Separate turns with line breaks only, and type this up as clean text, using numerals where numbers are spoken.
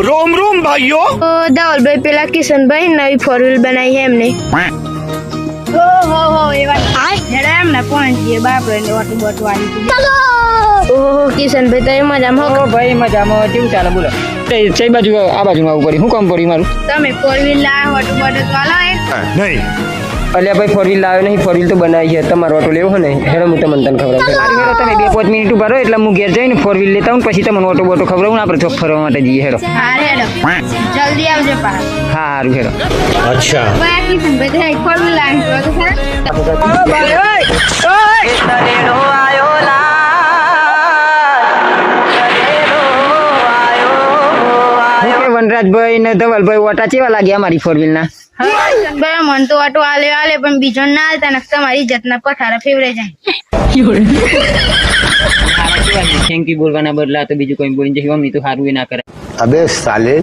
रोम रोम भाइयों।
ધવલભાઈ પેલા કિશનભાઈ નવી 4 વ્હીલ બનાવી છે એમને
હો એ વાત હેડા એમ ને પહોંચીએ બાપરે ને ઓટો બોટો આવી
ઓહો કિશનભાઈ તમે મજામાં હો
ભાઈ મજામાં કેવું ચાલે બોલો કઈ બાજુ આ બાજુ આવું પડ્યું શું કામ પડ્યું મારું
તમે 4 વ્હીલ લાવો ઓટો બોટો તો આલો
नहीं
અલ્યા ભાઈ 4 વ્હીલ લાવ્યો નહીં 4 વ્હીલ તો બનાવી છે તમારો ઓટો લેવો ને હેડો હું તમને ખવડાવું સારું હેડો તમે 2-5 મિનિટ ઉભા રહો એટલે હું ઘેર જઈને 4 વ્હીલ લેતા હું પછી તમને ઓટો બોટો ખવડાવું ને આપણે ચોક ફરવા માટે જઈએ હેડો
હા હેડો જલ્દી આવજો પા
સારું હેડો
अच्छा
ભાઈ કિશનભાઈ 4 વ્હીલ લાવી તો ખરા
વનરાજભાઈ ને ધવલભાઈ ઓટા કેવા લાગ્યા મારી 4 વ્હીલ ના
ભાઈ મન તો ઓટો આલે પણ બીજો ના આલતા ને તમારી જાતના પઠારા ફેવરે જાય
થેન્ક યુ બોલવાના બદલા તો બીજું કોઈ બોલી જશે મમ્મી તો સારું એ ના કરે
अबे साले